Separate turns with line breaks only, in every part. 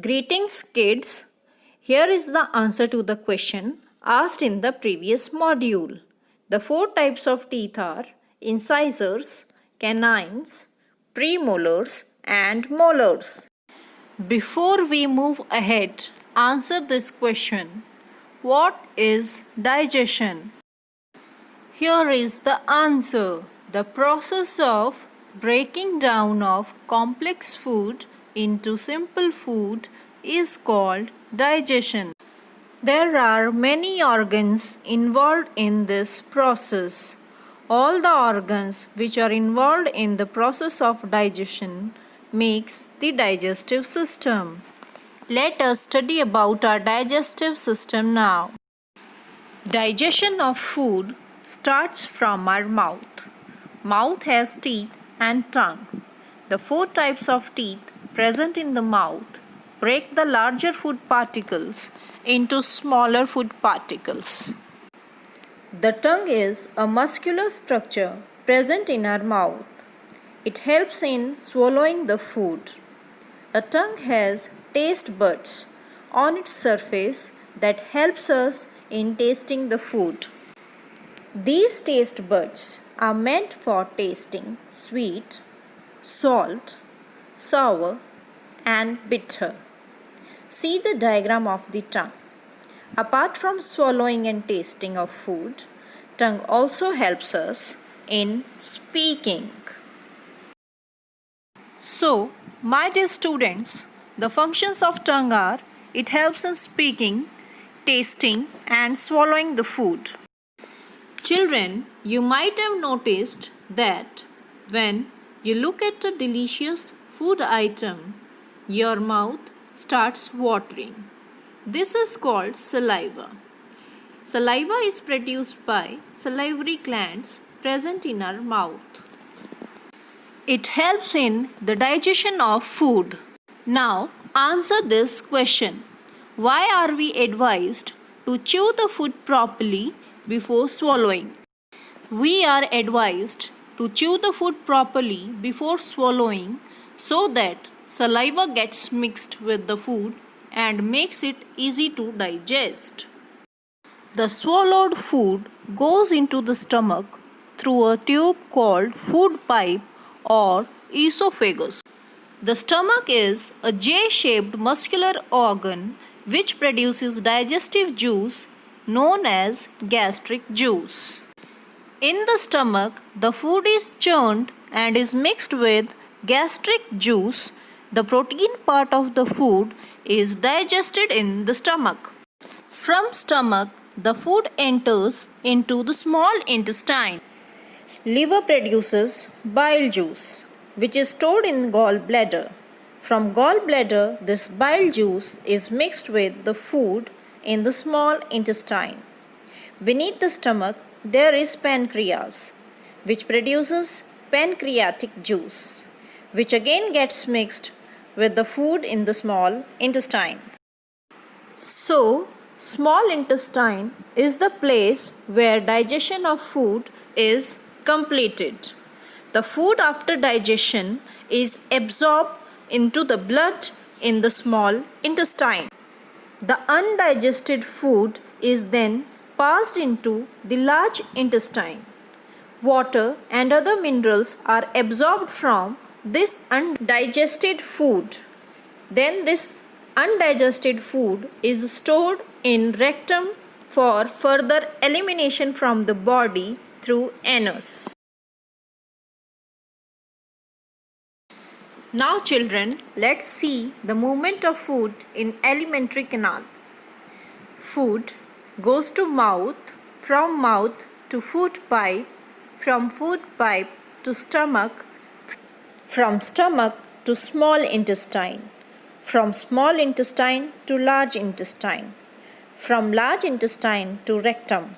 Greetings, kids. Here is the answer to the question asked in the previous module. The four types of teeth are incisors, canines, premolars, and molars. Before we move ahead, answer this question. What is digestion? Here is the answer. The process of breaking down of complex food into simple food is called digestion. There are many organs involved in this process. All the organs which are involved in the process of digestion makes the digestive system. Let us study about our digestive system now. Digestion of food starts from our mouth. Mouth has teeth and tongue. The four types of teeth present in the mouth break the larger food particles into smaller food particles. The tongue is a muscular structure present in our mouth. It helps in swallowing the food. A tongue has taste buds on its surface that helps us in tasting the food. These taste buds are meant for tasting sweet, salt, sour, and bitter. See the diagram of the tongue. Apart from swallowing and tasting of food, tongue also helps us in speaking. So, my dear students, the functions of tongue are it helps in speaking, tasting, and swallowing the food. Children, you might have noticed that when you look at a delicious food item, your mouth starts watering. This is called saliva. Saliva is produced by salivary glands present in our mouth. It helps in the digestion of food. Now, answer this question. Why are we advised to chew the food properly before swallowing? We are advised to chew the food properly before swallowing so that saliva gets mixed with the food and makes it easy to digest. The swallowed food goes into the stomach through a tube called food pipe or esophagus. The stomach is a J-shaped muscular organ which produces digestive juice known as gastric juice. In the stomach, the food is churned and is mixed with gastric juice. The protein part of the food is digested in the stomach. From stomach, the food enters into the small intestine. Liver produces bile juice, which is stored in gallbladder. From gallbladder, this bile juice is mixed with the food in the small intestine. Beneath the stomach, there is pancreas, which produces pancreatic juice, which again gets mixed with the food in the small intestine. So, small intestine is the place where digestion of food is completed. The food after digestion is absorbed into the blood in the small intestine. The undigested food is then passed into the large intestine. Water and other minerals are absorbed from this undigested food. Then this undigested food is stored in rectum for further elimination from the body through anus. Now children, let's see the movement of food in alimentary canal. Food goes to mouth, from mouth to food pipe, from food pipe to stomach, from stomach to small intestine, from small intestine to large intestine, from large intestine to rectum,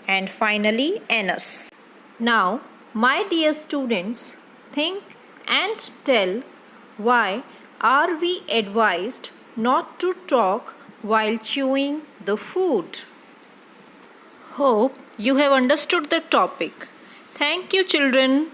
and finally anus. Now, my dear students, think and tell why are we advised not to talk while chewing the food? Hope you have understood the topic. Thank you, children.